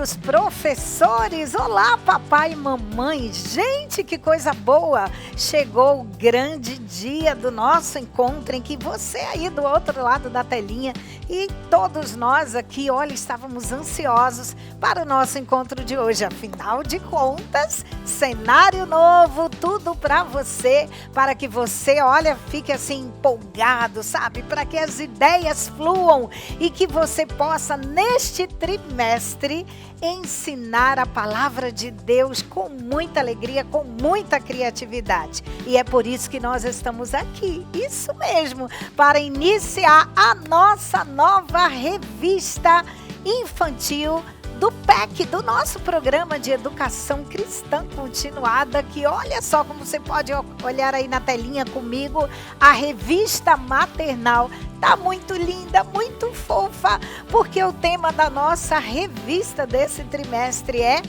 dos professores. Olá, papai e mamãe. Gente, que coisa boa! Chegou o grande dia do nosso encontro em que você aí do outro lado da telinha e todos nós aqui, olha, estávamos ansiosos para o nosso encontro de hoje. Afinal de contas, cenário novo, tudo para você, para que você, olha, fique assim empolgado, sabe? Para que as ideias fluam e que você possa, neste trimestre, ensinar a palavra de Deus com muita alegria, com muita criatividade. E é por isso que nós estamos aqui, isso mesmo, para iniciar a nossa nova revista infantil do PEC, do nosso programa de educação cristã continuada, que olha só como você pode olhar aí na telinha comigo, a revista maternal. Tá muito linda, muito fofa, porque o tema da nossa revista desse trimestre é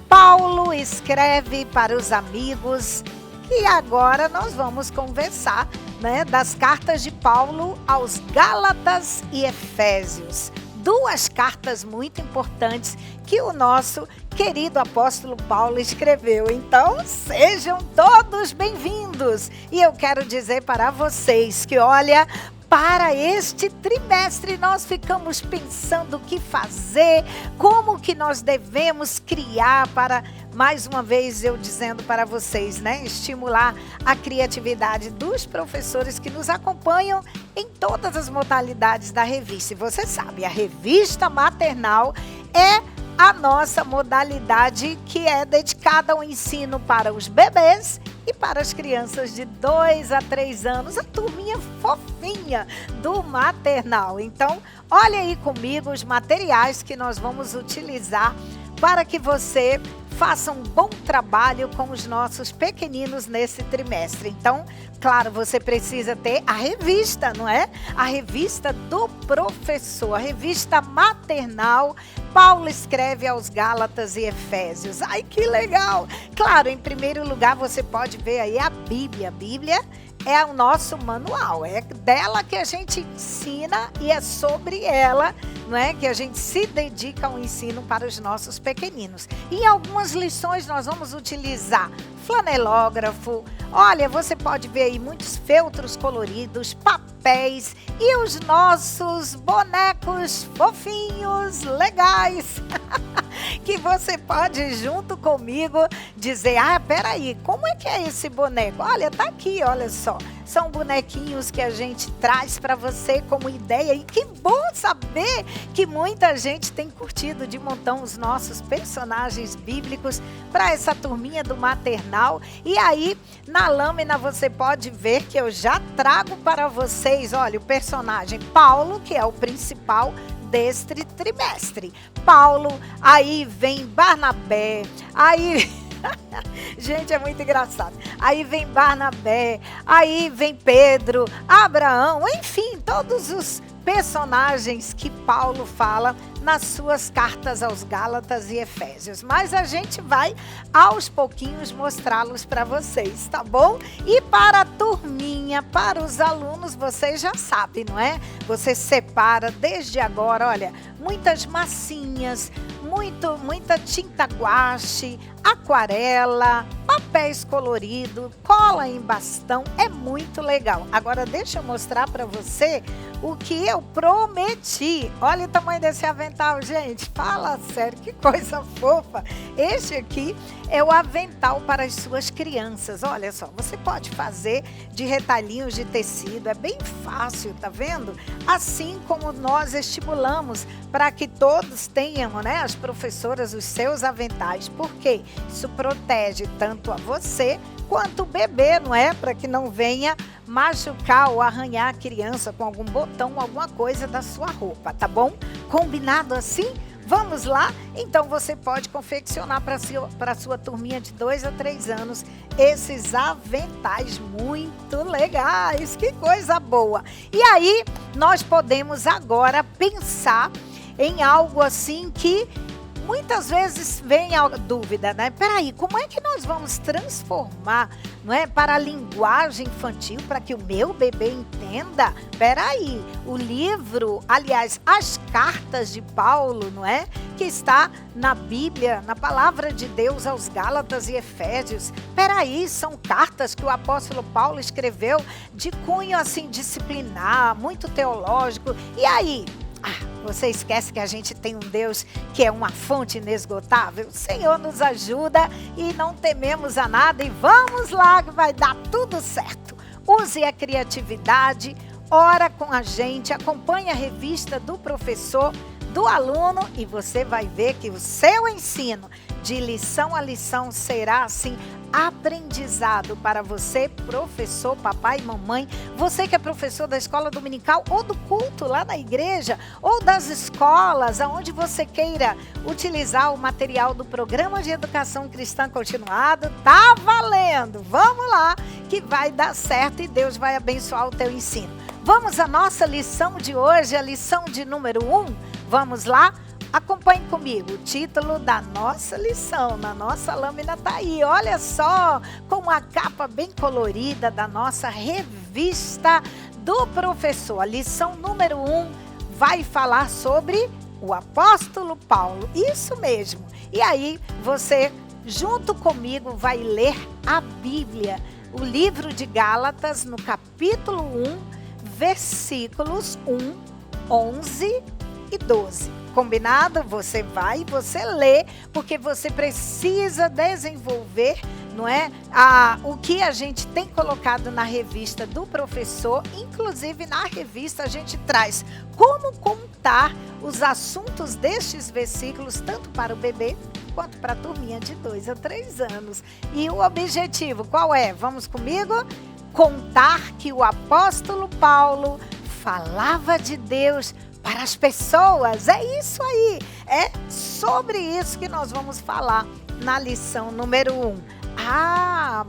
Paulo escreve para os amigos. E agora nós vamos conversar, né, das cartas de Paulo aos Gálatas e Efésios. Duas cartas muito importantes que o nosso querido apóstolo Paulo escreveu. Então, sejam todos bem-vindos. E eu quero dizer para vocês que, olha, para este trimestre nós ficamos pensando o que fazer, como que nós devemos criar para, mais uma vez eu dizendo para vocês, né, estimular a criatividade dos professores que nos acompanham em todas as modalidades da revista. E você sabe, a revista maternal é a nossa modalidade que é dedicada ao ensino para os bebês e para as crianças de 2 a 3 anos, a turminha fofinha do maternal. Então, olha aí comigo os materiais que nós vamos utilizar para que você faça um bom trabalho com os nossos pequeninos nesse trimestre. Então, claro, você precisa ter a revista, não é? A revista do professor, a revista maternal. Paulo escreve aos Gálatas e Efésios. Ai, que legal! Claro, em primeiro lugar, você pode ver aí a Bíblia. A Bíblia é o nosso manual, é dela que a gente ensina e é sobre ela, não é, que a gente se dedica ao ensino para os nossos pequeninos. E em algumas lições nós vamos utilizar flanelógrafo, olha, você pode ver aí muitos feltros coloridos, papéis e os nossos bonecos fofinhos, legais, que você pode junto comigo dizer, peraí, como é que é esse boneco? Olha, tá aqui, olha só. São bonequinhos que a gente traz para você como ideia. E que bom saber que muita gente tem curtido de montão os nossos personagens bíblicos para essa turminha do maternal. E aí, na lâmina você pode ver que eu já trago para vocês, olha, o personagem Paulo, que é o principal deste trimestre. Paulo, aí vem Barnabé, aí... Gente, é muito engraçado. Aí vem Barnabé, aí vem Pedro, Abraão, enfim, todos os personagens que Paulo fala nas suas cartas aos Gálatas e Efésios. Mas a gente vai aos pouquinhos mostrá-los para vocês, tá bom? E para a turminha, para os alunos, vocês já sabem, não é? Você separa desde agora, olha, muitas massinhas, muita tinta guache, aquarela, papéis coloridos, cola em bastão, é muito legal. Agora deixa eu mostrar para você o que eu prometi. Olha o tamanho desse avental, gente. Fala sério, que coisa fofa. Este aqui é o avental para as suas crianças. Olha só, você pode fazer de retalhinhos de tecido, é bem fácil, tá vendo? Assim como nós estimulamos para que todos tenham, né, as professoras, os seus aventais. Por quê? Isso protege tanto a você quanto o bebê, não é? Para que não venha machucar ou arranhar a criança com algum botão, alguma coisa da sua roupa, tá bom? Combinado assim? Vamos lá? Então você pode confeccionar para sua turminha de 2 a 3 anos esses aventais muito legais. Que coisa boa! E aí nós podemos agora pensar em algo assim que Muitas vezes vem a dúvida, né? Peraí, como é que nós vamos transformar, não é, para a linguagem infantil, para que o meu bebê entenda? Peraí, o livro, aliás, as cartas de Paulo, não é? Que está na Bíblia, na palavra de Deus aos Gálatas e Efésios. Peraí, são cartas que o apóstolo Paulo escreveu de cunho assim disciplinar, muito teológico. E aí? Você esquece que a gente tem um Deus que é uma fonte inesgotável? O Senhor nos ajuda e não tememos a nada e vamos lá que vai dar tudo certo. Use a criatividade, ora com a gente, acompanhe a revista do professor, do aluno e você vai ver que o seu ensino de lição a lição será assim aprendizado para você, professor, papai e mamãe, você que é professor da escola dominical ou do culto lá na igreja, ou das escolas, aonde você queira utilizar o material do programa de educação cristã continuado, tá valendo! Vamos lá, que vai dar certo e Deus vai abençoar o teu ensino. Vamos à nossa lição de hoje, a lição de número 1. Vamos lá? Acompanhe comigo, o título da nossa lição, na nossa lâmina tá aí, olha só, com uma capa bem colorida da nossa revista do professor. A lição número 1 vai falar sobre o apóstolo Paulo, isso mesmo. E aí você, junto comigo, vai ler a Bíblia, o livro de Gálatas, no capítulo 1, versículos 1, 11 e 12. Combinado? Você vai e você lê, porque você precisa desenvolver, não é? O que a gente tem colocado na revista do professor, inclusive na revista a gente traz como contar os assuntos destes versículos, tanto para o bebê quanto para a turminha de 2 a 3 anos. E o objetivo qual é? Vamos comigo? Contar que o apóstolo Paulo falava de Deus para as pessoas, é isso aí, é sobre isso que nós vamos falar na lição número 1.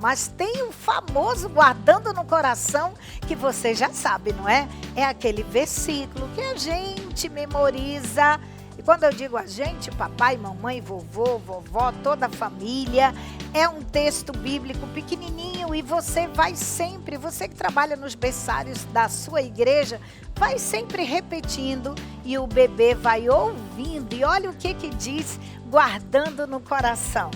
Mas tem o famoso guardando no coração, que você já sabe, não é? É aquele versículo que a gente memoriza. E quando eu digo a gente, papai, mamãe, vovô, vovó, toda a família, é um texto bíblico pequenininho e você vai sempre, você que trabalha nos berçários da sua igreja, vai sempre repetindo e o bebê vai ouvindo. E olha o que diz guardando no coração.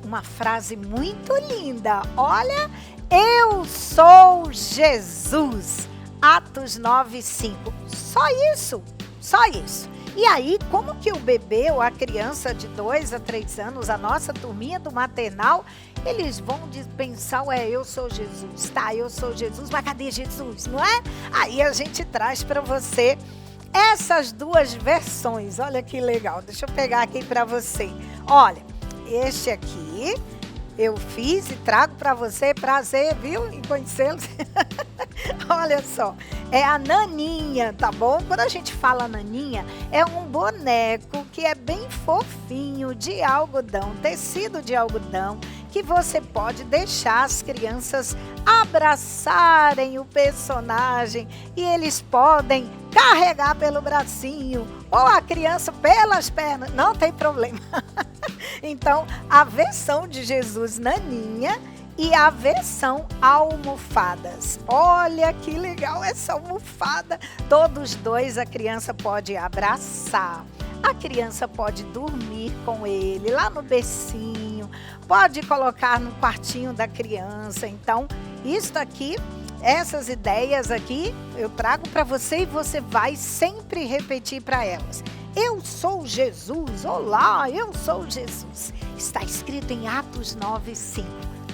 Uma frase muito linda, olha, eu sou Jesus, Atos 9:5, só isso. E aí, como que o bebê ou a criança de 2 a 3 anos, a nossa turminha do maternal, eles vão pensar, eu sou Jesus, tá, eu sou Jesus, mas cadê Jesus, não é? Aí a gente traz para você essas duas versões, olha que legal, deixa eu pegar aqui para você. Olha, este aqui eu fiz e trago para você, prazer, viu, em conhecê-los. Olha só, é a Naninha, tá bom? Quando a gente fala Naninha, é um boneco que é bem fofinho, de algodão, tecido de algodão, que você pode deixar as crianças abraçarem o personagem e eles podem carregar pelo bracinho ou a criança pelas pernas, não tem problema. Então, a versão de Jesus Naninha e a versão almofadas. Olha que legal essa almofada. Todos dois a criança pode abraçar. A criança pode dormir com ele lá no bercinho. Pode colocar no quartinho da criança. Então, isso aqui, essas ideias aqui, eu trago para você e você vai sempre repetir para elas. Eu sou Jesus. Olá, eu sou Jesus. Está escrito em Atos 9:5.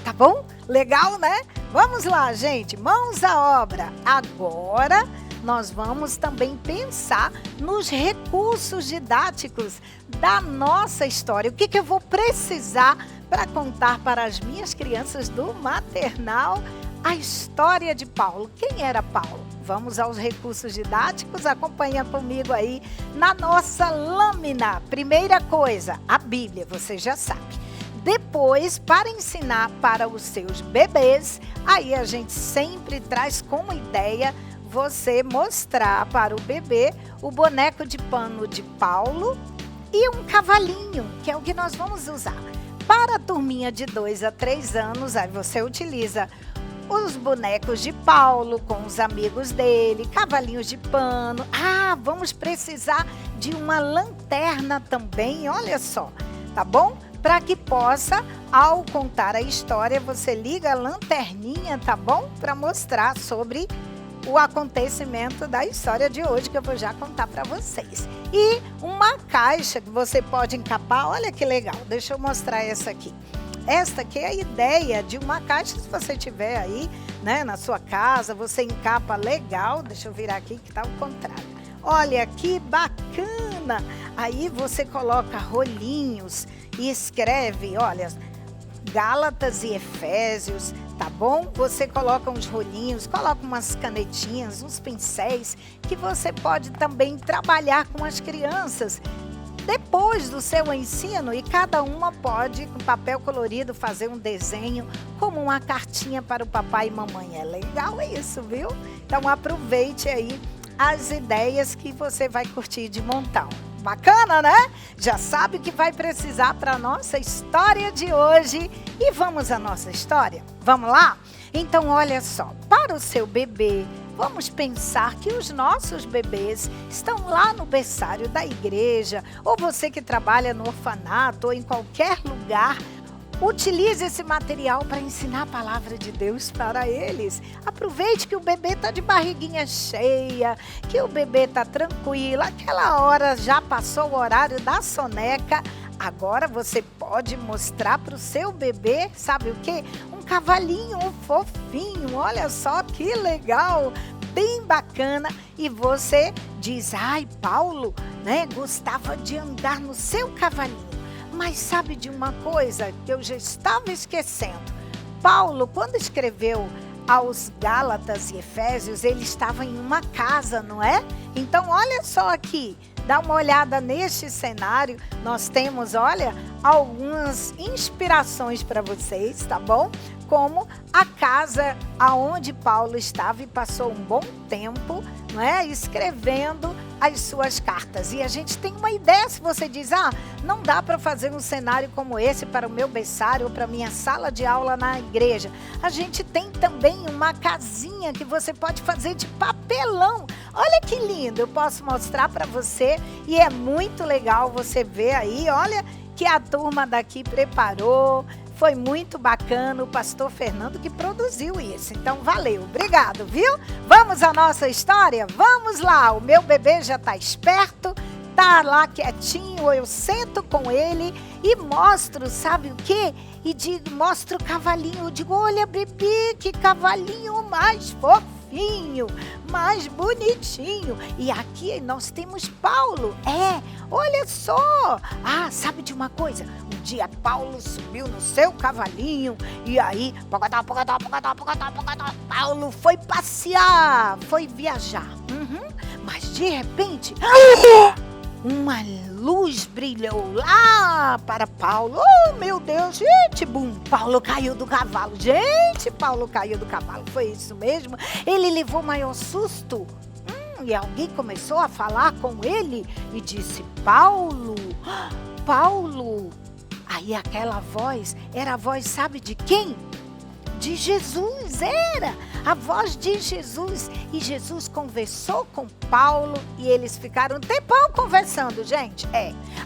Tá bom? Legal, né? Vamos lá, gente. Mãos à obra. Agora, nós vamos também pensar nos recursos didáticos da nossa história. O que eu vou precisar para contar para as minhas crianças do maternal a história de Paulo? Quem era Paulo? Vamos aos recursos didáticos? Acompanha comigo aí na nossa lâmina. Primeira coisa, a Bíblia, você já sabe. Depois, para ensinar para os seus bebês, aí a gente sempre traz como ideia você mostrar para o bebê o boneco de pano de Paulo e um cavalinho, que é o que nós vamos usar. Para a turminha de 2 a 3 anos, aí você utiliza os bonecos de Paulo com os amigos dele, cavalinhos de pano. Ah, vamos precisar de uma lanterna também, olha só, tá bom? Para que possa, ao contar a história, você liga a lanterninha, tá bom? Para mostrar sobre o acontecimento da história de hoje, que eu vou já contar para vocês. E uma caixa que você pode encapar, olha que legal, deixa eu mostrar essa aqui. Esta aqui é a ideia de uma caixa, se você tiver aí, né, na sua casa, você encapa legal, deixa eu virar aqui que tá ao contrário. Olha que bacana! Aí você coloca rolinhos e escreve, olha, Gálatas e Efésios, tá bom? Você coloca uns rolinhos, coloca umas canetinhas, uns pincéis, que você pode também trabalhar com as crianças depois do seu ensino, e cada uma pode, com papel colorido, fazer um desenho como uma cartinha para o papai e mamãe. É legal isso, viu? Então aproveite aí as ideias que você vai curtir de montão. Bacana, né? Já sabe o que vai precisar para a nossa história de hoje. E vamos à nossa história? Vamos lá? Então, olha só, para o seu bebê, vamos pensar que os nossos bebês estão lá no berçário da igreja, ou você que trabalha no orfanato ou em qualquer lugar, utilize esse material para ensinar a palavra de Deus para eles. Aproveite que o bebê está de barriguinha cheia, que o bebê está tranquilo, aquela hora já passou o horário da soneca. Agora você pode mostrar para o seu bebê, sabe o quê? Um cavalinho, um fofinho, olha só que legal, bem bacana. E você diz, ai, Paulo, né, gostava de andar no seu cavalinho. Mas sabe de uma coisa que eu já estava esquecendo? Paulo, quando escreveu aos Gálatas e Efésios, ele estava em uma casa, não é? Então, olha só aqui, dá uma olhada neste cenário. Nós temos, olha, algumas inspirações para vocês, tá bom? Como a casa aonde Paulo estava e passou um bom tempo, não é? Escrevendo as suas cartas. E a gente tem uma ideia, se você diz, não dá para fazer um cenário como esse para o meu berçário ou para a minha sala de aula na igreja. A gente tem também uma casinha que você pode fazer de papelão. Olha que lindo, eu posso mostrar para você e é muito legal você ver aí, olha que a turma daqui preparou. Foi muito bacana, o pastor Fernando que produziu isso. Então, valeu, obrigado, viu? Vamos à nossa história? Vamos lá, o meu bebê já está esperto, tá lá quietinho, eu sento com ele e mostro, sabe o quê? E mostro o cavalinho, eu digo, olha, bebê, que cavalinho mais fofinho, mais bonitinho. E aqui nós temos Paulo, olha só. Sabe de uma coisa? Um dia Paulo subiu no seu cavalinho e aí, Paulo foi passear, foi viajar. Mas de repente, uma luz brilhou lá para Paulo. Oh, meu Deus, gente, bum, Paulo caiu do cavalo. Gente, Paulo caiu do cavalo, foi isso mesmo? Ele levou maior susto. E alguém começou a falar com ele e disse, Paulo, Paulo. Aí aquela voz, era a voz, sabe de quem? De Jesus, era a voz de Jesus. E Jesus conversou com Paulo e eles ficaram um tempão conversando, gente.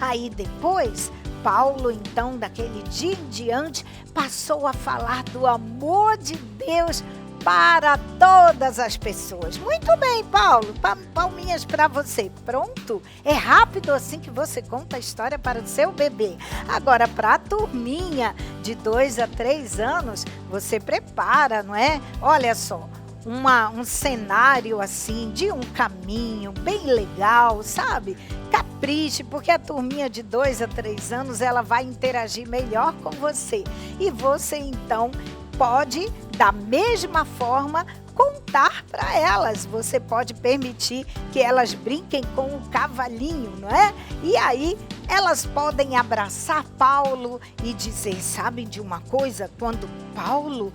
Aí depois, Paulo, então, daquele dia em diante, passou a falar do amor de Deus para todas as pessoas. Muito bem, Paulo, palminhas para você. Pronto? É rápido assim que você conta a história para o seu bebê. Agora, para a turminha de 2 a 3 anos, você prepara, não é? Olha só, um cenário assim, de um caminho bem legal, sabe? Capriche, porque a turminha de 2 a 3 anos, ela vai interagir melhor com você. E você, então, pode, da mesma forma, contar para elas. Você pode permitir que elas brinquem com o cavalinho, não é? E aí, elas podem abraçar Paulo e dizer, sabem de uma coisa? Quando Paulo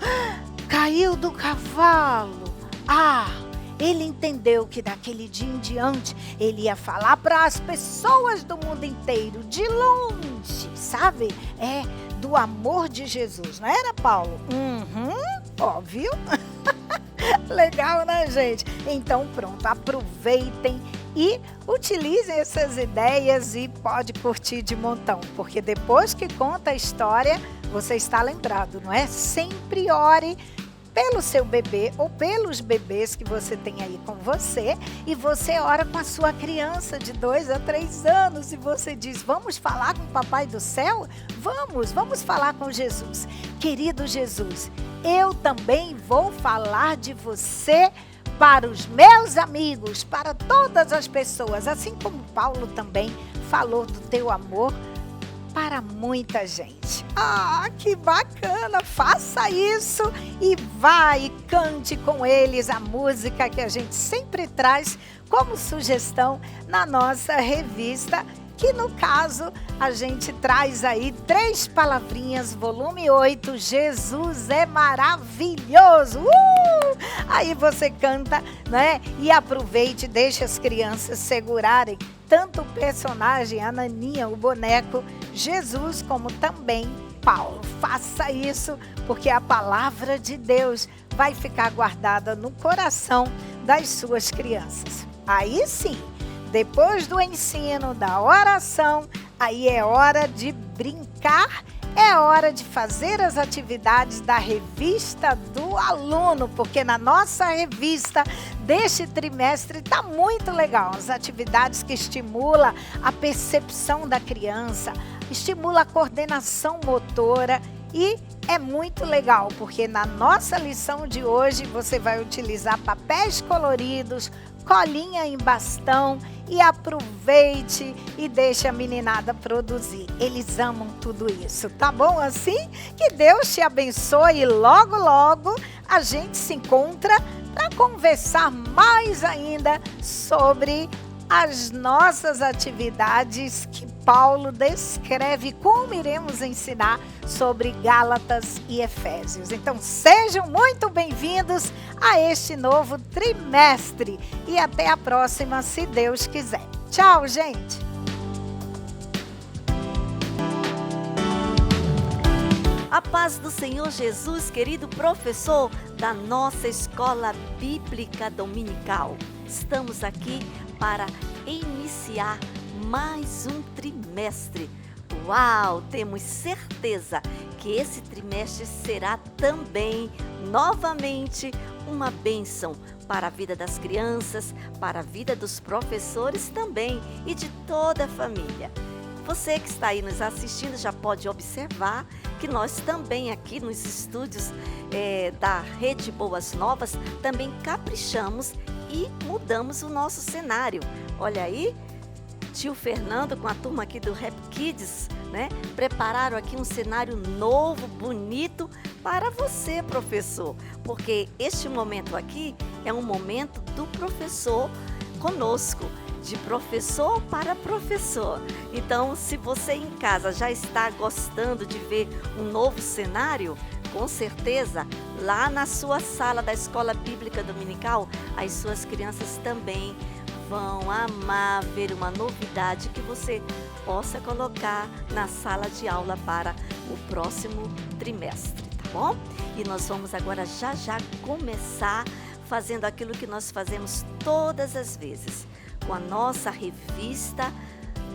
caiu do cavalo, Ele entendeu que daquele dia em diante ele ia falar para as pessoas do mundo inteiro, de longe, sabe? Do amor de Jesus, não era, Paulo? Óbvio. Legal, né, gente? Então, pronto, aproveitem e utilizem essas ideias e pode curtir de montão, porque depois que conta a história, você está lembrado, não é? Sempre ore pelo seu bebê ou pelos bebês que você tem aí com você, e você ora com a sua criança de 2 a 3 anos e você diz: vamos falar com o Papai do Céu? Vamos falar com Jesus. Querido Jesus, eu também vou falar de você para os meus amigos, para todas as pessoas, assim como Paulo também falou do teu amor para muita gente. Que bacana! Faça isso e vai e cante com eles a música que a gente sempre traz como sugestão na nossa revista, que no caso a gente traz aí 3 palavrinhas, volume 8, Jesus é maravilhoso! Aí você canta, né? E aproveite, deixe as crianças segurarem tanto o personagem, a Naninha, o boneco, Jesus, como também Paulo. Faça isso, porque a palavra de Deus vai ficar guardada no coração das suas crianças. Aí sim, depois do ensino, da oração, aí é hora de brincar, é hora de fazer as atividades da revista do aluno, porque na nossa revista deste trimestre está muito legal. As atividades que estimulam a percepção da criança, estimula a coordenação motora e é muito legal, porque na nossa lição de hoje você vai utilizar papéis coloridos, colinha em bastão e aproveite e deixe a meninada produzir. Eles amam tudo isso, tá bom assim? Que Deus te abençoe e logo, logo a gente se encontra para conversar mais ainda sobre as nossas atividades que Paulo descreve, como iremos ensinar sobre Gálatas e Efésios. Então sejam muito bem-vindos a este novo trimestre e até a próxima, se Deus quiser. Tchau, gente! A paz do Senhor Jesus, querido professor da nossa Escola Bíblica Dominical. Estamos aqui para iniciar mais um trimestre. Uau! Temos certeza que esse trimestre será também, novamente, uma bênção para a vida das crianças, para a vida dos professores também e de toda a família. Você que está aí nos assistindo já pode observar que nós também aqui nos estúdios da Rede Boas Novas também caprichamos e mudamos o nosso cenário. Olha aí, tio Fernando com a turma aqui do Rap Kids, né? Prepararam aqui um cenário novo, bonito para você, professor. Porque este momento aqui é um momento do professor conosco, de professor para professor. Então, se você em casa já está gostando de ver um novo cenário, com certeza, lá na sua sala da Escola Bíblica Dominical, as suas crianças também vão amar ver uma novidade que você possa colocar na sala de aula para o próximo trimestre, tá bom? E nós vamos agora já começar fazendo aquilo que nós fazemos todas as vezes. Com a nossa revista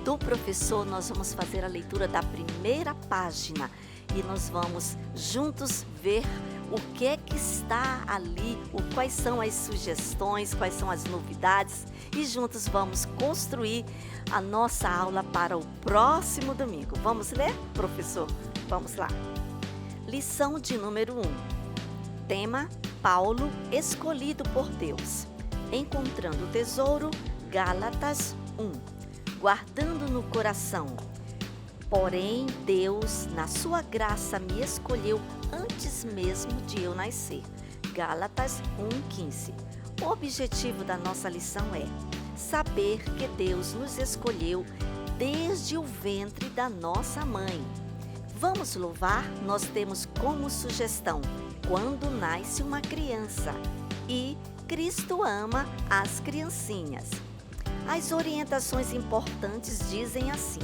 do professor, nós vamos fazer a leitura da primeira página e nós vamos juntos ver o que é que está ali, quais são as sugestões, quais são as novidades e juntos vamos construir a nossa aula para o próximo domingo. Vamos ler, professor? Vamos lá. Lição de número 1. Tema: Paulo escolhido por Deus. Encontrando o tesouro, Gálatas 1. Guardando no coração. Porém, Deus, na sua graça, me escolheu antes mesmo de eu nascer. Gálatas 1:15. O objetivo da nossa lição é saber que Deus nos escolheu desde o ventre da nossa mãe. Vamos louvar? Nós temos como sugestão quando nasce uma criança e Cristo ama as criancinhas. As orientações importantes dizem assim: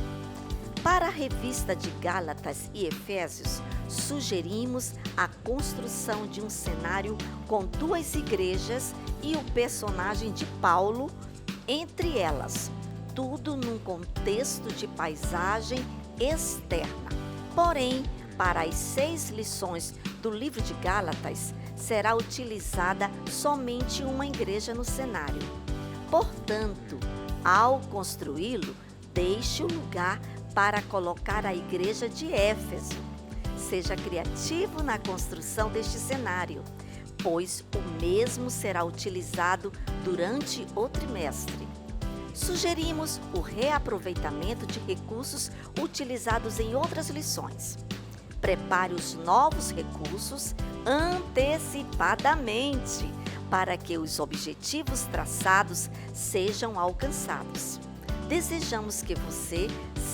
para a revista de Gálatas e Efésios, sugerimos a construção de um cenário com duas igrejas e o personagem de Paulo entre elas, tudo num contexto de paisagem externa. Porém, para as 6 lições do livro de Gálatas, será utilizada somente uma igreja no cenário. Portanto, ao construí-lo, deixe o lugar para colocar a igreja de Éfeso. Seja criativo na construção deste cenário, pois o mesmo será utilizado durante o trimestre. Sugerimos o reaproveitamento de recursos utilizados em outras lições. Prepare os novos recursos antecipadamente para que os objetivos traçados sejam alcançados. Desejamos que você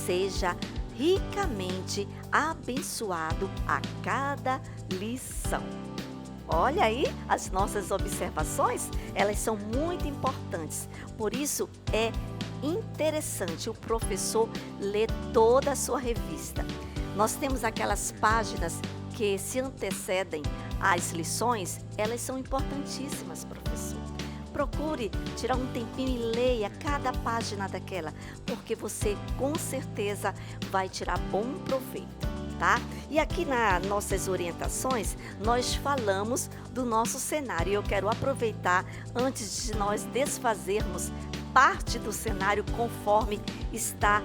seja ricamente abençoado a cada lição. Olha aí, as nossas observações, elas são muito importantes. Por isso, é interessante o professor ler toda a sua revista. Nós temos aquelas páginas que se antecedem às lições, elas são importantíssimas, professor. Procure tirar um tempinho e leia cada página daquela, porque você com certeza vai tirar bom proveito, tá? E aqui nas nossas orientações, nós falamos do nosso cenário. Eu quero aproveitar, antes de nós desfazermos parte do cenário conforme está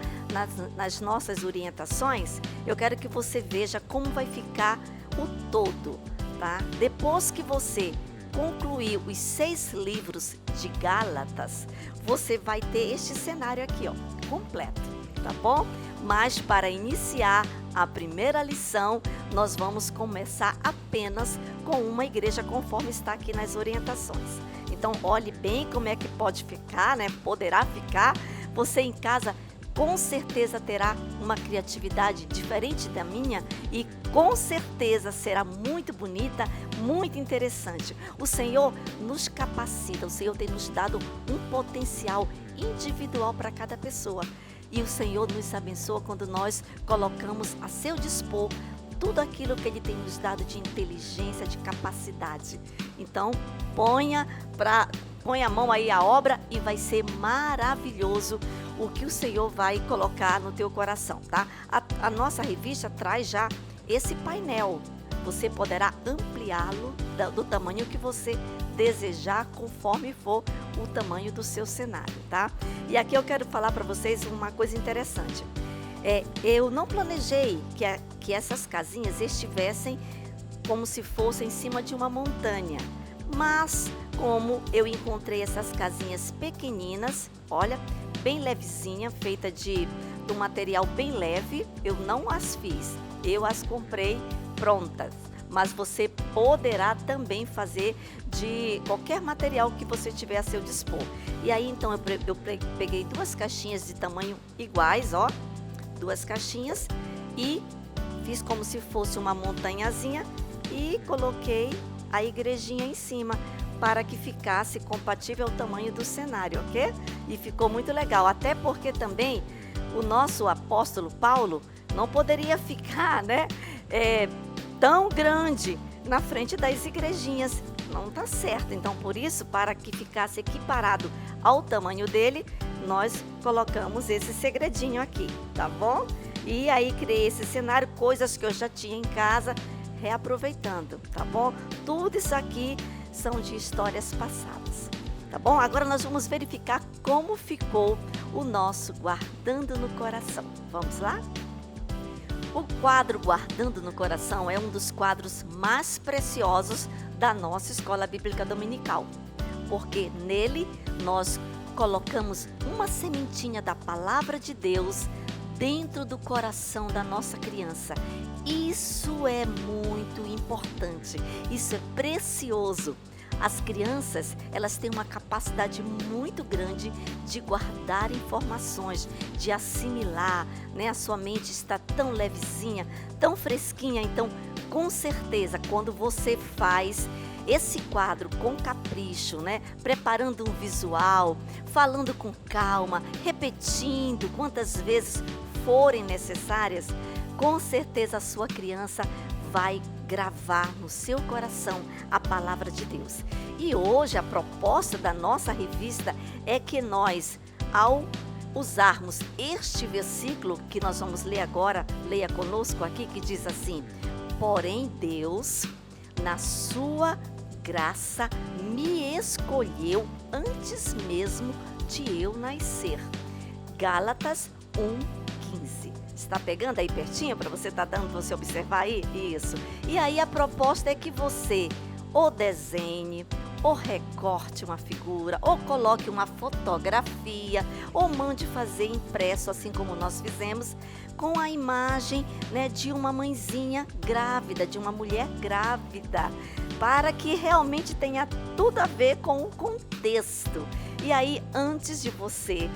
nas nossas orientações, eu quero que você veja como vai ficar o todo, tá? Depois que você concluir os 6 livros de Gálatas, você vai ter este cenário aqui, ó, completo, tá bom? Mas para iniciar a primeira lição, nós vamos começar apenas com uma igreja, conforme está aqui nas orientações. Então, olhe bem como é que pode ficar, né? Poderá ficar. Você em casa com certeza terá uma criatividade diferente da minha e com certeza será muito bonita, muito interessante. O Senhor nos capacita, o Senhor tem nos dado um potencial individual para cada pessoa. E o Senhor nos abençoa quando nós colocamos a seu dispor tudo aquilo que Ele tem nos dado de inteligência, de capacidade. Então, põe a mão aí à obra e vai ser maravilhoso o que o Senhor vai colocar no teu coração, tá? A nossa revista traz já esse painel. Você poderá ampliá-lo do tamanho que você desejar, conforme for o tamanho do seu cenário, tá? E aqui eu quero falar para vocês uma coisa interessante. Eu não planejei que essas casinhas estivessem como se fossem em cima de uma montanha, mas como eu encontrei essas casinhas pequeninas, olha, bem levezinha, feita de um material bem leve, eu não as fiz, eu as comprei prontas. Mas você poderá também fazer de qualquer material que você tiver a seu dispor. E aí então eu peguei 2 caixinhas de tamanho iguais, ó, 2 caixinhas, e fiz como se fosse uma montanhazinha e coloquei a igrejinha em cima para que ficasse compatível ao tamanho do cenário, ok? E ficou muito legal, até porque também o nosso apóstolo Paulo não poderia ficar, né, tão grande na frente das igrejinhas, não tá certo. Então, por isso, para que ficasse equiparado ao tamanho dele, nós colocamos esse segredinho aqui, tá bom? E aí criei esse cenário, coisas que eu já tinha em casa, reaproveitando, tá bom? Tudo isso aqui são de histórias passadas, tá bom? Agora nós vamos verificar como ficou o nosso Guardando no Coração. Vamos lá? O quadro Guardando no Coração é um dos quadros mais preciosos da nossa Escola Bíblica Dominical, porque nele nós colocamos uma sementinha da Palavra de Deus dentro do coração da nossa criança. Isso é muito importante, isso é precioso. As crianças, elas têm uma capacidade muito grande de guardar informações, de assimilar, né? A sua mente está tão levezinha, tão fresquinha. Então, com certeza, quando você faz esse quadro com capricho, né? Preparando um visual, falando com calma, repetindo quantas vezes forem necessárias, com certeza a sua criança vai gravar no seu coração a palavra de Deus. E hoje a proposta da nossa revista é que nós, ao usarmos este versículo que nós vamos ler agora, leia conosco aqui, que diz assim: porém Deus, na sua graça, me escolheu antes mesmo de eu nascer. Gálatas 1:15. Está pegando aí pertinho para você estar dando para você observar aí? Isso. E aí a proposta é que você ou desenhe, ou recorte uma figura, ou coloque uma fotografia, ou mande fazer impresso, assim como nós fizemos, com a imagem, né, de uma mãezinha grávida, de uma mulher grávida, para que realmente tenha tudo a ver com o contexto. E aí, antes de você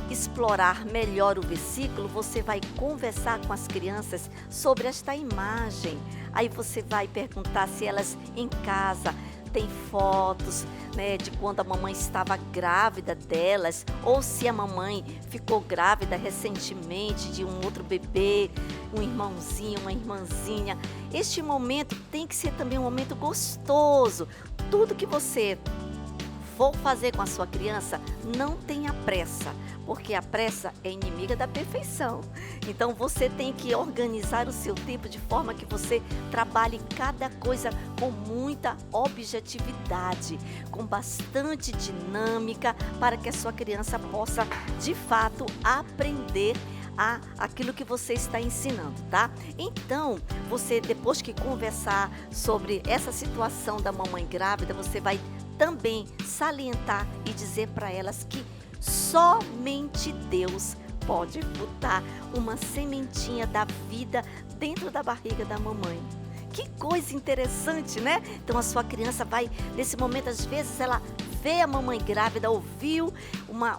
explorar melhor o versículo, você vai conversar com as crianças sobre esta imagem. Aí você vai perguntar se elas em casa têm fotos, né, de quando a mamãe estava grávida delas, ou se a mamãe ficou grávida recentemente de um outro bebê, um irmãozinho, uma irmãzinha. Este momento tem que ser também um momento gostoso. Tudo que você for fazer com a sua criança, não tenha pressa, porque a pressa é inimiga da perfeição. Então você tem que organizar o seu tempo de forma que você trabalhe cada coisa com muita objetividade, com bastante dinâmica, para que a sua criança possa, de fato, aprender aquilo que você está ensinando, tá? Então, você, depois que conversar sobre essa situação da mamãe grávida, você vai também salientar e dizer para elas que somente Deus pode botar uma sementinha da vida dentro da barriga da mamãe. Que coisa interessante, né? Então a sua criança vai, nesse momento, às vezes ela vê a mamãe grávida, ouviu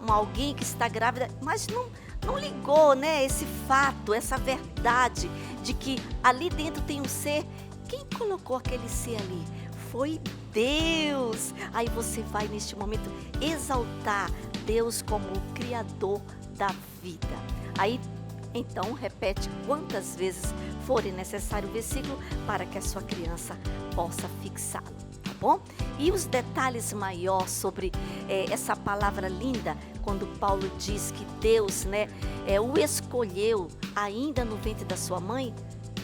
alguém que está grávida, mas não ligou, né, esse fato, essa verdade de que ali dentro tem um ser. Quem colocou aquele ser ali? Foi Deus. Aí você vai neste momento exaltar Deus como o Criador da vida. Aí então repete quantas vezes forem necessário o versículo para que a sua criança possa fixá-lo, tá bom? E os detalhes maiores sobre essa palavra linda, quando Paulo diz que Deus, né, o escolheu ainda no ventre da sua mãe,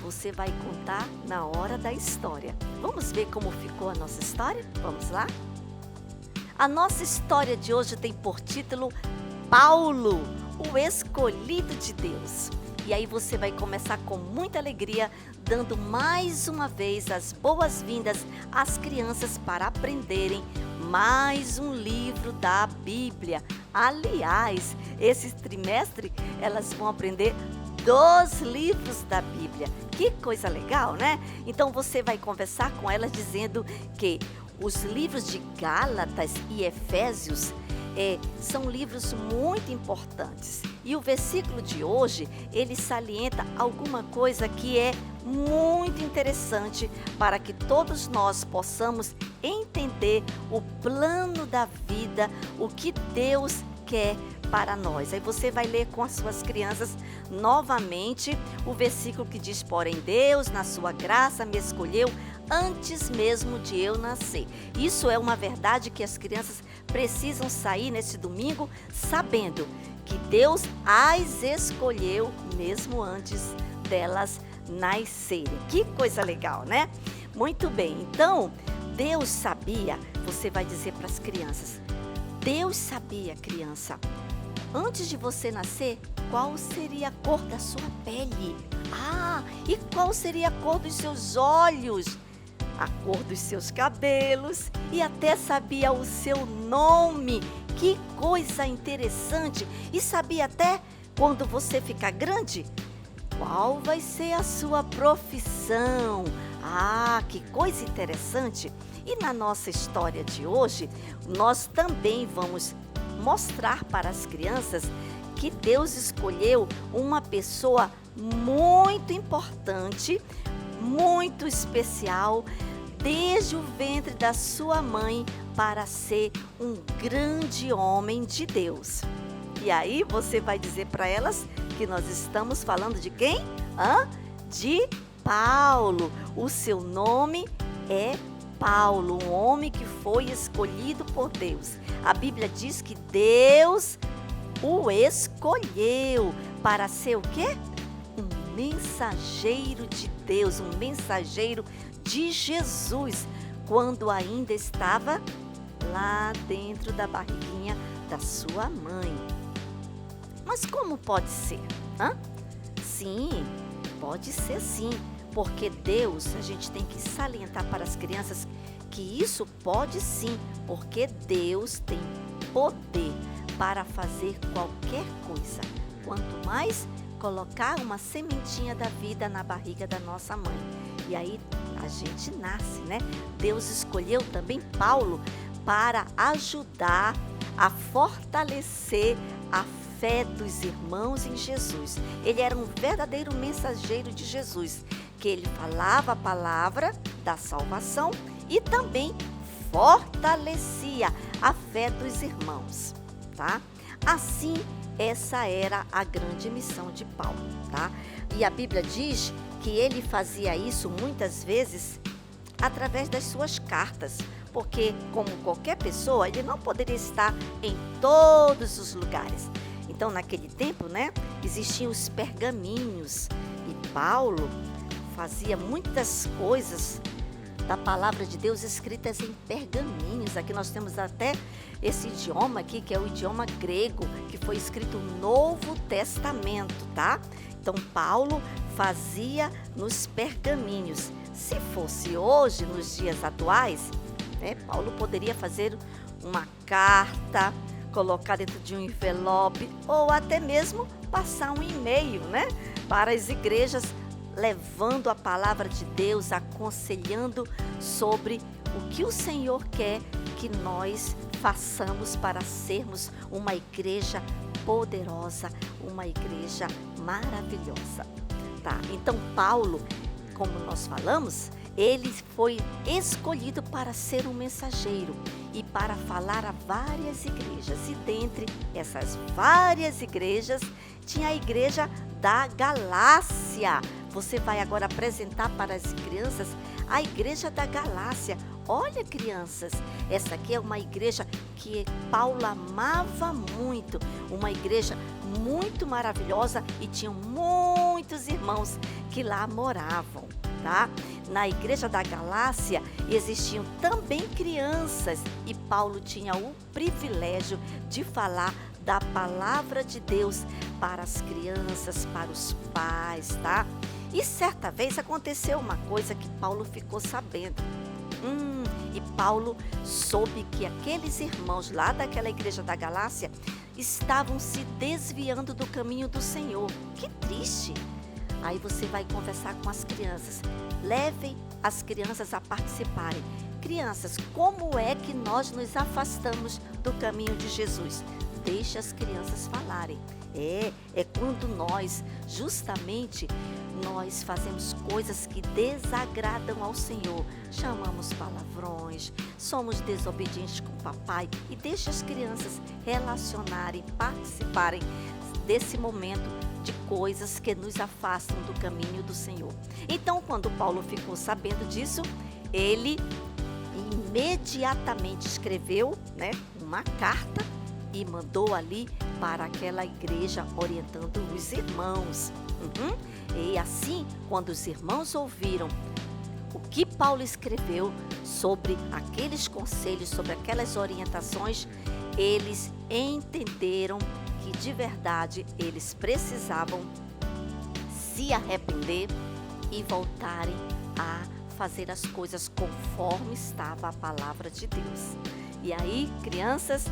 você vai contar na hora da história. Vamos ver como ficou a nossa história? Vamos lá? A nossa história de hoje tem por título Paulo, o escolhido de Deus. E aí você vai começar com muita alegria, dando mais uma vez as boas-vindas às crianças para aprenderem mais um livro da Bíblia. Aliás, esse trimestre elas vão aprender 2 livros da Bíblia. Que coisa legal, né? Então você vai conversar com elas dizendo que os livros de Gálatas e Efésios são livros muito importantes. E o versículo de hoje, ele salienta alguma coisa que é muito interessante para que todos nós possamos entender o plano da vida, o que Deus quer para nós. Aí você vai ler com as suas crianças novamente o versículo que diz: porém Deus, na sua graça, me escolheu antes mesmo de eu nascer. Isso é uma verdade que as crianças precisam sair nesse domingo sabendo que Deus as escolheu mesmo antes delas nascerem. Que coisa legal, né? Muito bem, então Deus sabia, você vai dizer para as crianças, Deus sabia, criança, antes de você nascer, qual seria a cor da sua pele? E qual seria a cor dos seus olhos? A cor dos seus cabelos, e até sabia o seu nome. Que coisa interessante! E sabia até quando você ficar grande, qual vai ser a sua profissão. Que coisa interessante! E na nossa história de hoje, nós também vamos mostrar para as crianças que Deus escolheu uma pessoa muito importante, muito especial desde o ventre da sua mãe para ser um grande homem de Deus. E aí você vai dizer para elas que nós estamos falando de quem? De Paulo. O seu nome é Paulo, um homem que foi escolhido por Deus. A Bíblia diz que Deus o escolheu para ser o quê? Um mensageiro de Deus, um mensageiro de Jesus, quando ainda estava lá dentro da barriguinha da sua mãe. Mas como pode ser? Sim, pode ser sim, porque Deus, a gente tem que salientar para as crianças que isso pode sim, porque Deus tem poder para fazer qualquer coisa. Quanto mais colocar uma sementinha da vida na barriga da nossa mãe. E aí a gente nasce, né? Deus escolheu também Paulo para ajudar a fortalecer a fé dos irmãos em Jesus. Ele era um verdadeiro mensageiro de Jesus, que ele falava a palavra da salvação e também fortalecia a fé dos irmãos, tá? Assim, essa era a grande missão de Paulo, tá? E a Bíblia diz que ele fazia isso muitas vezes através das suas cartas, porque, como qualquer pessoa, ele não poderia estar em todos os lugares. Então, naquele tempo, né, existiam os pergaminhos e Paulo fazia muitas coisas da palavra de Deus escritas em pergaminhos. Aqui nós temos até esse idioma aqui, que é o idioma grego, que foi escrito no Novo Testamento, tá? Então, Paulo fazia nos pergaminhos. Se fosse hoje, nos dias atuais, né, Paulo poderia fazer uma carta, colocar dentro de um envelope ou até mesmo passar um e-mail, né, para as igrejas, levando a palavra de Deus, aconselhando sobre o que o Senhor quer que nós façamos para sermos uma igreja poderosa, uma igreja maravilhosa, tá? Então, Paulo, como nós falamos, ele foi escolhido para ser um mensageiro e para falar a várias igrejas. E dentre essas várias igrejas, tinha a igreja da Galácia. Você vai agora apresentar para as crianças a igreja da Galácia. Olha, crianças, essa aqui é uma igreja que Paulo amava muito, uma igreja muito maravilhosa e tinham muitos irmãos que lá moravam, tá? Na igreja da Galácia existiam também crianças e Paulo tinha o privilégio de falar da palavra de Deus para as crianças, para os pais, tá? E certa vez aconteceu uma coisa que Paulo ficou sabendo. E Paulo soube que aqueles irmãos lá daquela igreja da Galácia estavam se desviando do caminho do Senhor. Que triste! Aí você vai conversar com as crianças. Levem as crianças a participarem. Crianças, como é que nós nos afastamos do caminho de Jesus? Deixe as crianças falarem. É quando justamente nós fazemos coisas que desagradam ao Senhor. Chamamos palavrões, somos desobedientes com o papai e deixe as crianças relacionarem, participarem desse momento de coisas que nos afastam do caminho do Senhor. Então, quando Paulo ficou sabendo disso, ele imediatamente escreveu, né, uma carta e mandou ali para aquela igreja orientando os irmãos. E assim, quando os irmãos ouviram o que Paulo escreveu sobre aqueles conselhos, sobre aquelas orientações, eles entenderam que de verdade eles precisavam se arrepender e voltarem a fazer as coisas conforme estava a palavra de Deus. E aí, crianças,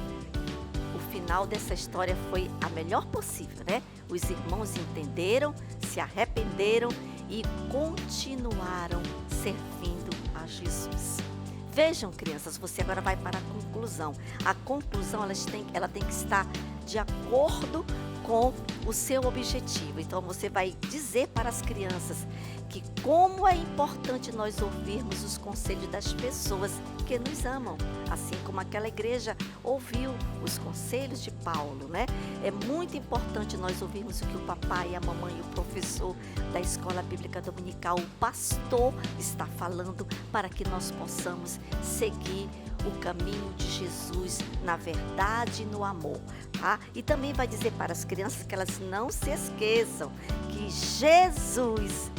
o final dessa história foi a melhor possível, né? Os irmãos entenderam, se arrependeram e continuaram servindo a Jesus. Vejam, crianças, você agora vai para a conclusão. A conclusão ela tem que estar de acordo com o seu objetivo. Então você vai dizer para as crianças que como é importante nós ouvirmos os conselhos das pessoas que nos amam, assim como aquela igreja ouviu os conselhos de Paulo, né? É muito importante nós ouvirmos o que o papai, a mamãe, o professor da escola bíblica dominical, o pastor está falando, para que nós possamos seguir o caminho de Jesus na verdade e no amor, tá? E também vai dizer para as crianças que elas não se esqueçam que Jesus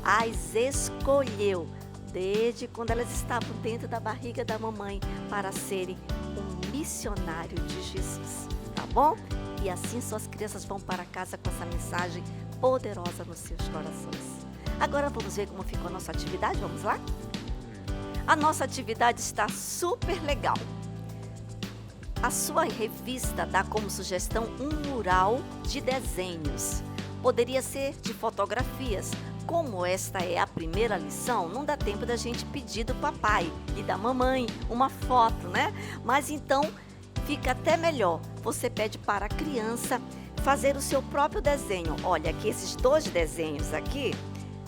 as escolheu desde quando elas estavam dentro da barriga da mamãe para serem um missionário de Jesus, tá bom? E assim suas crianças vão para casa com essa mensagem poderosa nos seus corações. Agora vamos ver como ficou a nossa atividade, vamos lá? A nossa atividade está super legal. A sua revista dá como sugestão um mural de desenhos. Poderia ser de fotografias. Como esta é a primeira lição, não dá tempo da gente pedir do papai e da mamãe uma foto, né? Mas então fica até melhor. Você pede para a criança fazer o seu próprio desenho. Olha, que esses 2 desenhos aqui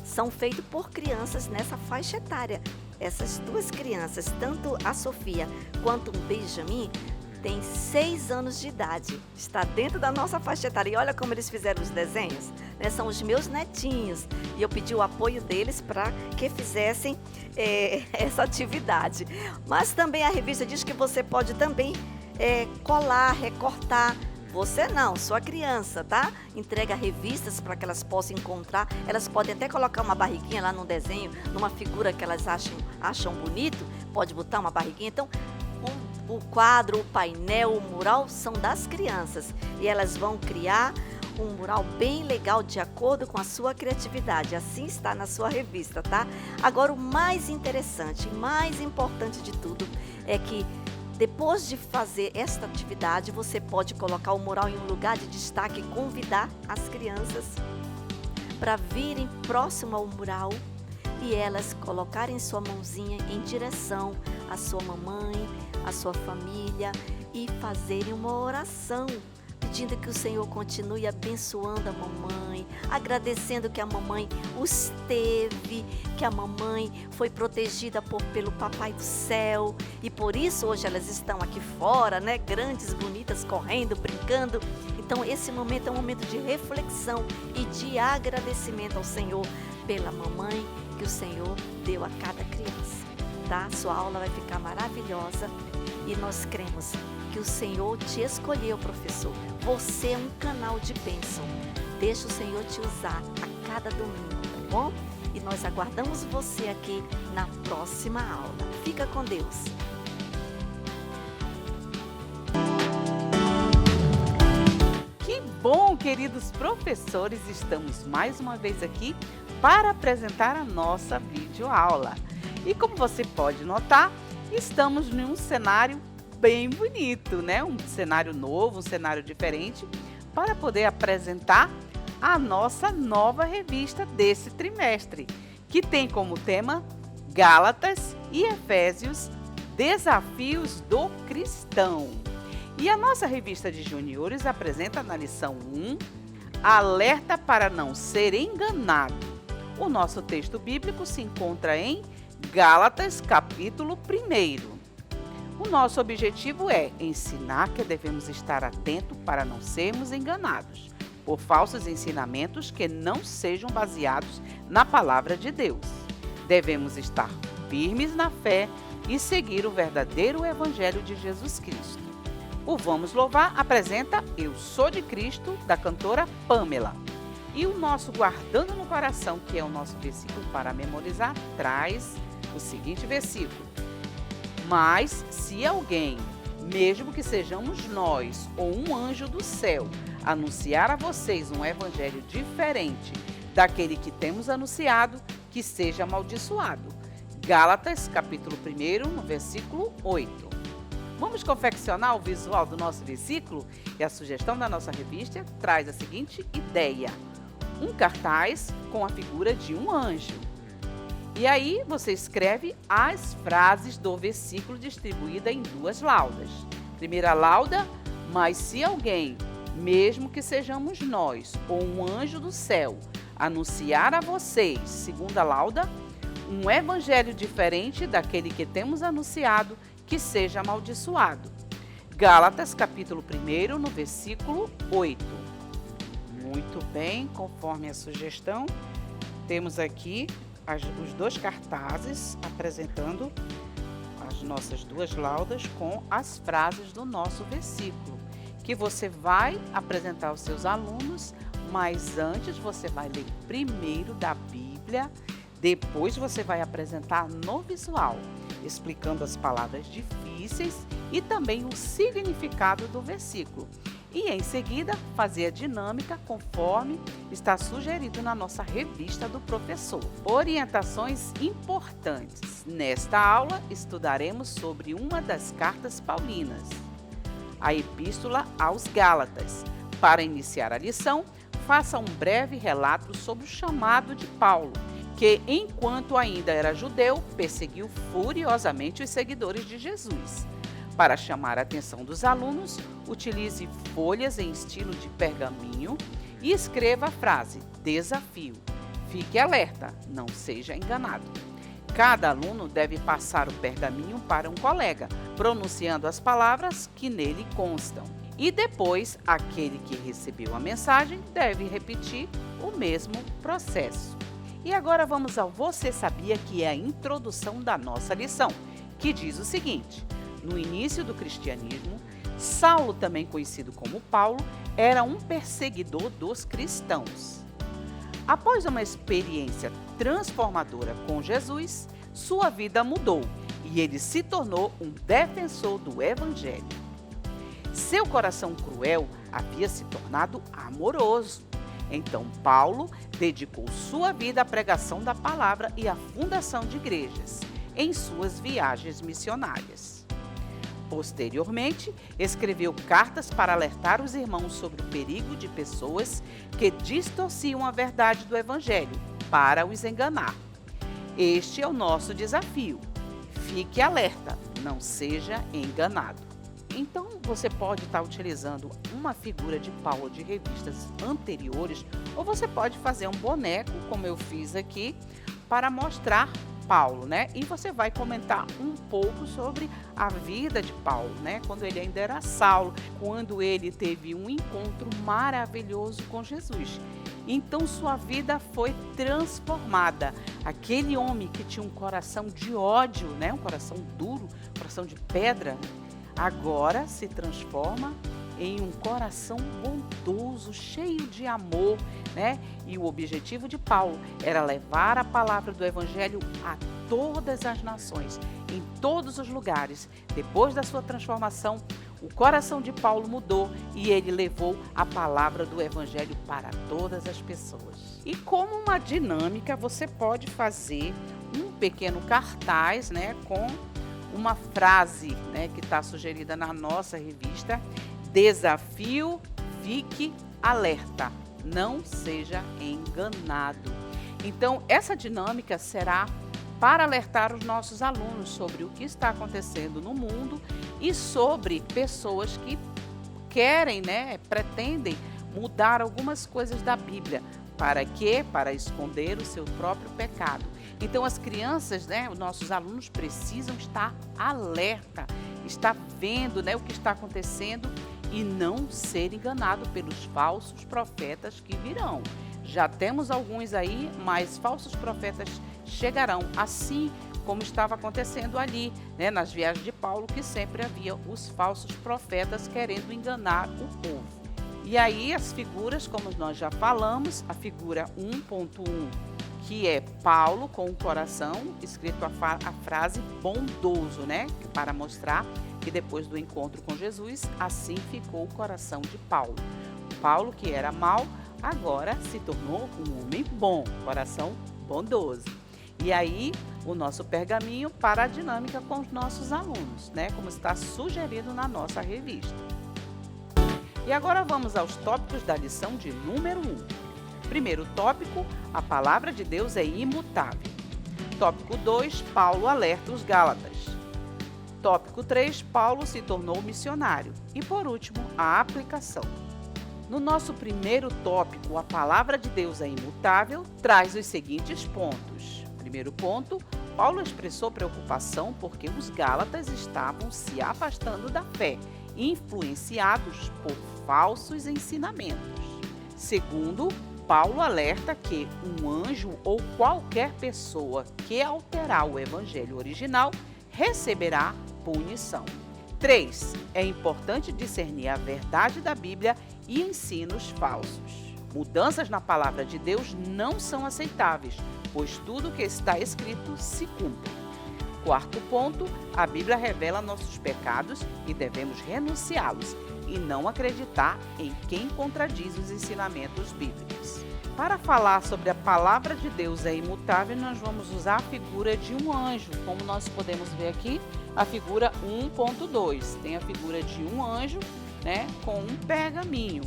são feitos por crianças nessa faixa etária. Essas 2 crianças, tanto a Sofia quanto o Benjamin, têm 6 anos de idade. Está dentro da nossa faixa etária. E olha como eles fizeram os desenhos, né? São os meus netinhos. E eu pedi o apoio deles para que fizessem essa atividade. Mas também a revista diz que você pode também colar, recortar. Você não, sua criança, tá? Entrega revistas para que elas possam encontrar. Elas podem até colocar uma barriguinha lá no desenho, numa figura que elas acham bonito. Pode botar uma barriguinha. Então, o quadro, o painel, o mural são das crianças. E elas vão criar um mural bem legal de acordo com a sua criatividade. Assim está na sua revista, tá? Agora, o mais interessante, mais importante de tudo é que depois de fazer esta atividade, você pode colocar o mural em um lugar de destaque e convidar as crianças para virem próximo ao mural e elas colocarem sua mãozinha em direção à sua mamãe, à sua família e fazerem uma oração, pedindo que o Senhor continue abençoando a mamãe, agradecendo que a mamãe os teve, que a mamãe foi protegida pelo Papai do Céu e por isso hoje elas estão aqui fora, né? Grandes, bonitas, correndo, brincando. Então esse momento é um momento de reflexão e de agradecimento ao Senhor pela mamãe que o Senhor deu a cada criança, tá? Sua aula vai ficar maravilhosa e nós cremos que o Senhor te escolheu, professor. Você é um canal de bênção. Deixa o Senhor te usar a cada domingo, tá bom? E nós aguardamos você aqui na próxima aula. Fica com Deus. Que bom, queridos professores! Estamos mais uma vez aqui para apresentar a nossa videoaula. E como você pode notar, estamos em um cenário bem bonito, né? Um cenário novo, um cenário diferente, para poder apresentar a nossa nova revista desse trimestre, que tem como tema Gálatas e Efésios, Desafios do Cristão. E a nossa revista de juniores apresenta na lição 1, Alerta para não ser enganado. O nosso texto bíblico se encontra em Gálatas, capítulo 1. O nosso objetivo é ensinar que devemos estar atentos para não sermos enganados por falsos ensinamentos que não sejam baseados na palavra de Deus. Devemos estar firmes na fé e seguir o verdadeiro evangelho de Jesus Cristo. O Vamos Louvar apresenta Eu Sou de Cristo, da cantora Pamela. E o nosso Guardando no Coração, que é o nosso versículo para memorizar, traz o seguinte versículo: Mas se alguém, mesmo que sejamos nós ou um anjo do céu, anunciar a vocês um evangelho diferente daquele que temos anunciado, que seja amaldiçoado. Gálatas, capítulo 1, no versículo 8. Vamos confeccionar o visual do nosso versículo? E a sugestão da nossa revista traz a seguinte ideia: um cartaz com a figura de um anjo. E aí você escreve as frases do versículo distribuída em 2 laudas. Primeira lauda: mas se alguém, Mesmo que sejamos nós ou um anjo do céu anunciar a vocês, segundo a Lauda, um evangelho diferente daquele que temos anunciado, que seja amaldiçoado. Gálatas, capítulo 1, no versículo 8. Muito bem, conforme a sugestão, temos aqui os dois cartazes apresentando as nossas duas laudas com as frases do nosso versículo, que você vai apresentar aos seus alunos, mas antes você vai ler primeiro da Bíblia, depois você vai apresentar no visual, explicando as palavras difíceis e também o significado do versículo. E em seguida, fazer a dinâmica conforme está sugerido na nossa revista do professor. Orientações importantes. Nesta aula, estudaremos sobre uma das cartas paulinas, a Epístola aos Gálatas. Para iniciar a lição, faça um breve relato sobre o chamado de Paulo, que, enquanto ainda era judeu, perseguiu furiosamente os seguidores de Jesus. Para chamar a atenção dos alunos, utilize folhas em estilo de pergaminho e escreva a frase desafio. Fique alerta, não seja enganado. Cada aluno deve passar o pergaminho para um colega, pronunciando as palavras que nele constam. E depois, aquele que recebeu a mensagem deve repetir o mesmo processo. E agora vamos ao Você Sabia, que é a introdução da nossa lição, que diz o seguinte: no início do cristianismo, Saulo, também conhecido como Paulo, era um perseguidor dos cristãos. Após uma experiência transformadora com Jesus, sua vida mudou e ele se tornou um defensor do Evangelho. Seu coração cruel havia se tornado amoroso. Então, Paulo dedicou sua vida à pregação da palavra e à fundação de igrejas em suas viagens missionárias. Posteriormente, escreveu cartas para alertar os irmãos sobre o perigo de pessoas que distorciam a verdade do Evangelho para os enganar. Este é o nosso desafio. Fique alerta, não seja enganado. Então, você pode estar utilizando uma figura de Paulo de revistas anteriores, ou você pode fazer um boneco, como eu fiz aqui, para mostrar Paulo, né? E você vai comentar um pouco sobre a vida de Paulo, né? Quando ele ainda era Saulo, quando ele teve um encontro maravilhoso com Jesus. Então sua vida foi transformada. Aquele homem que tinha um coração de ódio, né? Um coração duro, um coração de pedra, agora se transforma em um coração bondoso, cheio de amor, né? E o objetivo de Paulo era levar a palavra do Evangelho a todas as nações, em todos os lugares. Depois da sua transformação, o coração de Paulo mudou e ele levou a palavra do Evangelho para todas as pessoas. E como uma dinâmica, você pode fazer um pequeno cartaz, né, com uma frase, né, que está sugerida na nossa revista: desafio, fique alerta, não seja enganado. Então, essa dinâmica será para alertar os nossos alunos sobre o que está acontecendo no mundo e sobre pessoas que querem, né, pretendem mudar algumas coisas da Bíblia. Para quê? Para esconder o seu próprio pecado. Então, as crianças, né, os nossos alunos precisam estar alerta, estar vendo, né, o que está acontecendo e não ser enganado pelos falsos profetas que virão. Já temos alguns aí, mas falsos profetas chegarão, assim como estava acontecendo ali, né, nas viagens de Paulo, que sempre havia os falsos profetas querendo enganar o povo. E aí as figuras, como nós já falamos, a figura 1.1, que é Paulo com o coração, escrito a frase bondoso, né, para mostrar que depois do encontro com Jesus, assim ficou o coração de Paulo. Paulo, que era mau, agora se tornou um homem bom, coração bondoso. E aí, o nosso pergaminho para a dinâmica com os nossos alunos, né, como está sugerido na nossa revista. E agora vamos aos tópicos da lição de número 1. Primeiro tópico, a palavra de Deus é imutável. Tópico 2, Paulo alerta os Gálatas. Tópico 3, Paulo se tornou missionário. E por último, a aplicação. No nosso primeiro tópico, a palavra de Deus é imutável, traz os seguintes pontos. Primeiro ponto, Paulo expressou preocupação porque os gálatas estavam se afastando da fé, influenciados por falsos ensinamentos. Segundo, Paulo alerta que um anjo ou qualquer pessoa que alterar o evangelho original receberá punição. 3. É importante discernir a verdade da Bíblia e ensinos falsos. Mudanças na palavra de Deus não são aceitáveis, pois tudo que está escrito se cumpre. Quarto ponto, a Bíblia revela nossos pecados e devemos renunciá-los e não acreditar em quem contradiz os ensinamentos bíblicos. Para falar sobre a palavra de Deus é imutável, nós vamos usar a figura de um anjo, como nós podemos ver aqui, a figura 1.2. Tem a figura de um anjo, né, com um pergaminho.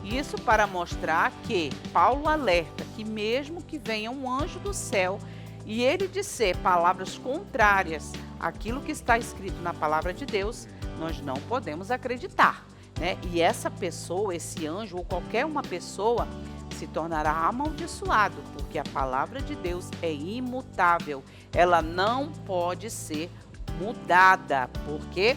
Isso para mostrar que Paulo alerta que mesmo que venha um anjo do céu e ele disser palavras contrárias àquilo que está escrito na palavra de Deus, nós não podemos acreditar, né? E essa pessoa, esse anjo ou qualquer uma pessoa se tornará amaldiçoado, porque a palavra de Deus é imutável. Ela não pode ser mudada, porque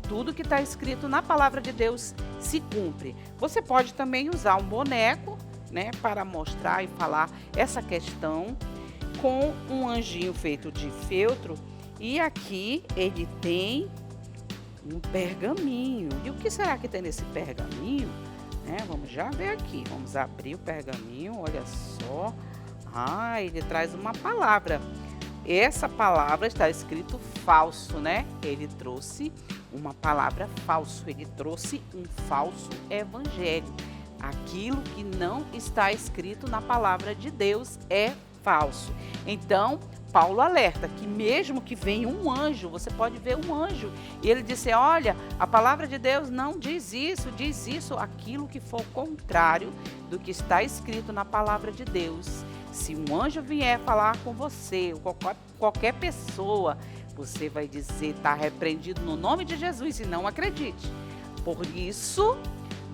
tudo que está escrito na palavra de Deus se cumpre. Você pode também usar um boneco, né, para mostrar e falar essa questão com um anjinho feito de feltro. E aqui ele tem um pergaminho. E o que será que tem nesse pergaminho? Vamos já ver aqui. Vamos abrir o pergaminho, olha só. Ele traz uma palavra. Essa palavra está escrito falso, né? Ele trouxe uma palavra falso. Ele trouxe um falso evangelho. Aquilo que não está escrito na palavra de Deus é falso. Então, Paulo alerta que mesmo que venha um anjo, você pode ver um anjo, e ele disse, olha, a palavra de Deus não diz isso, aquilo que for contrário do que está escrito na palavra de Deus. Se um anjo vier falar com você, ou qualquer pessoa, você vai dizer, está repreendido no nome de Jesus, e não acredite. Por isso,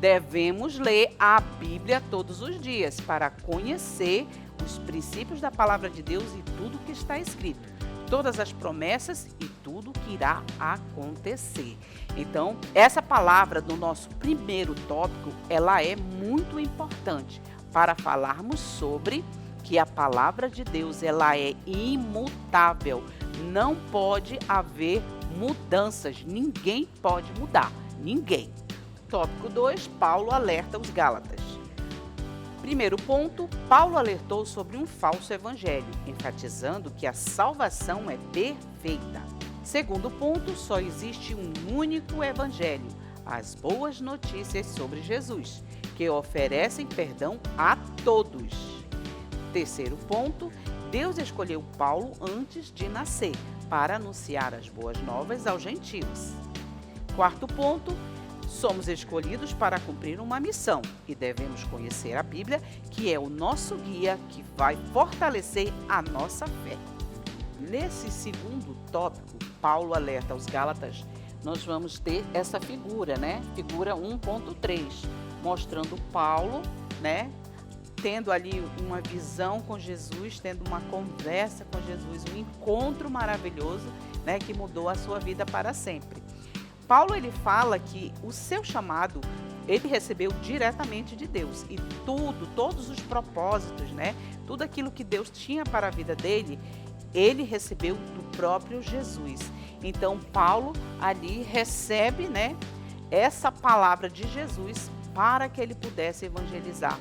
devemos ler a Bíblia todos os dias para conhecer os princípios da palavra de Deus e tudo que está escrito, todas as promessas e tudo que irá acontecer. Então, essa palavra do nosso primeiro tópico, ela é muito importante para falarmos sobre que a palavra de Deus, ela é imutável. Não pode haver mudanças, ninguém pode mudar, ninguém. Tópico 2, Paulo alerta os Gálatas. Primeiro ponto, Paulo alertou sobre um falso evangelho, enfatizando que a salvação é perfeita. Segundo ponto, só existe um único evangelho, as boas notícias sobre Jesus, que oferecem perdão a todos. Terceiro ponto, Deus escolheu Paulo antes de nascer, para anunciar as boas novas aos gentios. Quarto ponto, somos escolhidos para cumprir uma missão e devemos conhecer a Bíblia, que é o nosso guia que vai fortalecer a nossa fé. Nesse segundo tópico, Paulo alerta aos Gálatas, nós vamos ter essa figura, né? Figura 1.3, mostrando Paulo, né? Tendo ali uma visão com Jesus, tendo uma conversa com Jesus, um encontro maravilhoso, né? Que mudou a sua vida para sempre. Paulo, ele fala que o seu chamado, ele recebeu diretamente de Deus. E todos os propósitos, né? Tudo aquilo que Deus tinha para a vida dele, ele recebeu do próprio Jesus. Então, Paulo ali recebe, né, essa palavra de Jesus para que ele pudesse evangelizar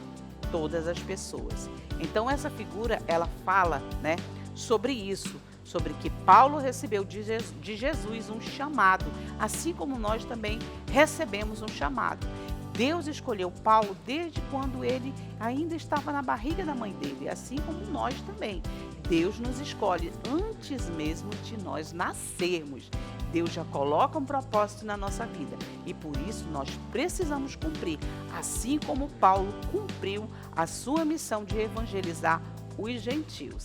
todas as pessoas. Então, essa figura, ela fala, né, sobre isso. Sobre que Paulo recebeu de Jesus um chamado, assim como nós também recebemos um chamado. Deus escolheu Paulo desde quando ele ainda estava na barriga da mãe dele, assim como nós também. Deus nos escolhe antes mesmo de nós nascermos. Deus já coloca um propósito na nossa vida e por isso nós precisamos cumprir, assim como Paulo cumpriu a sua missão de evangelizar os gentios.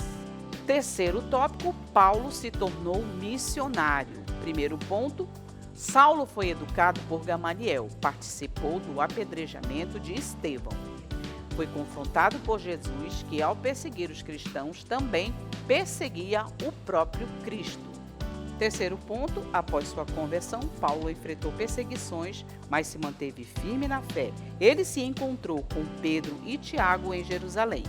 Terceiro tópico, Paulo se tornou missionário. Primeiro ponto, Saulo foi educado por Gamaliel, participou do apedrejamento de Estevão. Foi confrontado por Jesus, que ao perseguir os cristãos também perseguia o próprio Cristo. Terceiro ponto, após sua conversão, Paulo enfrentou perseguições, mas se manteve firme na fé. Ele se encontrou com Pedro e Tiago em Jerusalém.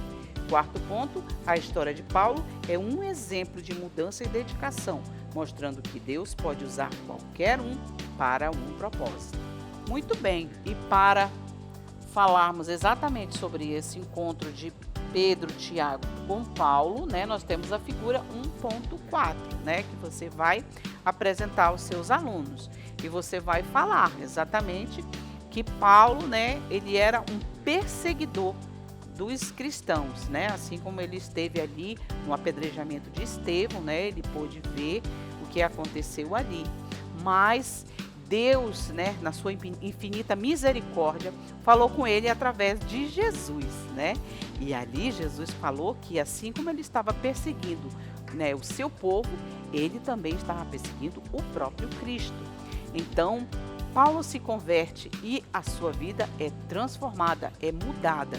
Quarto ponto, a história de Paulo é um exemplo de mudança e dedicação, mostrando que Deus pode usar qualquer um para um propósito. Muito bem, e para falarmos exatamente sobre esse encontro de Pedro, Tiago com Paulo, né, nós temos a figura 1.4, né, que você vai apresentar aos seus alunos. E você vai falar exatamente que Paulo, né, ele era um perseguidor dos cristãos, né, assim como ele esteve ali no apedrejamento de Estevão, né, ele pôde ver o que aconteceu ali. Mas Deus, né, na sua infinita misericórdia, falou com ele através de Jesus, né? E ali Jesus falou que assim como ele estava perseguindo, né, o seu povo, ele também estava perseguindo o próprio Cristo. Então, Paulo se converte e a sua vida é transformada, é mudada.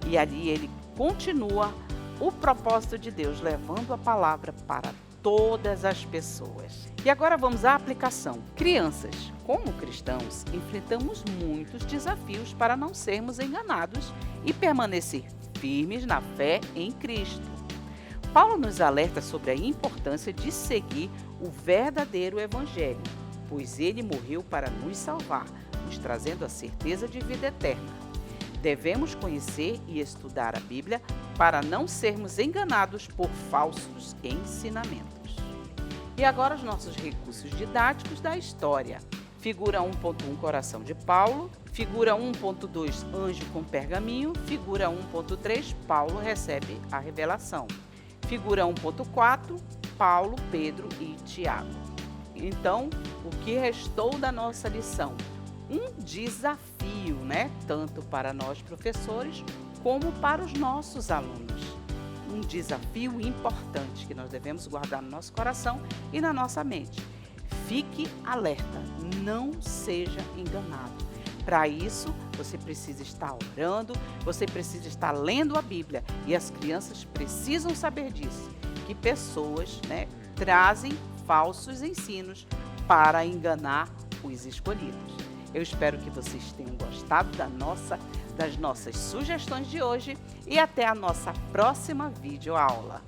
E ali ele continua o propósito de Deus, levando a palavra para todas as pessoas. E agora vamos à aplicação. Crianças, como cristãos, enfrentamos muitos desafios para não sermos enganados e permanecer firmes na fé em Cristo. Paulo nos alerta sobre a importância de seguir o verdadeiro evangelho, pois ele morreu para nos salvar, nos trazendo a certeza de vida eterna. Devemos conhecer e estudar a Bíblia para não sermos enganados por falsos ensinamentos. E agora os nossos recursos didáticos da história. Figura 1.1, coração de Paulo. Figura 1.2, anjo com pergaminho. Figura 1.3, Paulo recebe a revelação. Figura 1.4, Paulo, Pedro e Tiago. Então, o que restou da nossa lição? Um desafio, né? Tanto para nós professores, como para os nossos alunos. Um desafio importante que nós devemos guardar no nosso coração e na nossa mente. Fique alerta, não seja enganado. Para isso, você precisa estar orando, você precisa estar lendo a Bíblia. E as crianças precisam saber disso, que pessoas, né, trazem falsos ensinos para enganar os escolhidos. Eu espero que vocês tenham gostado das nossas sugestões de hoje e até a nossa próxima videoaula.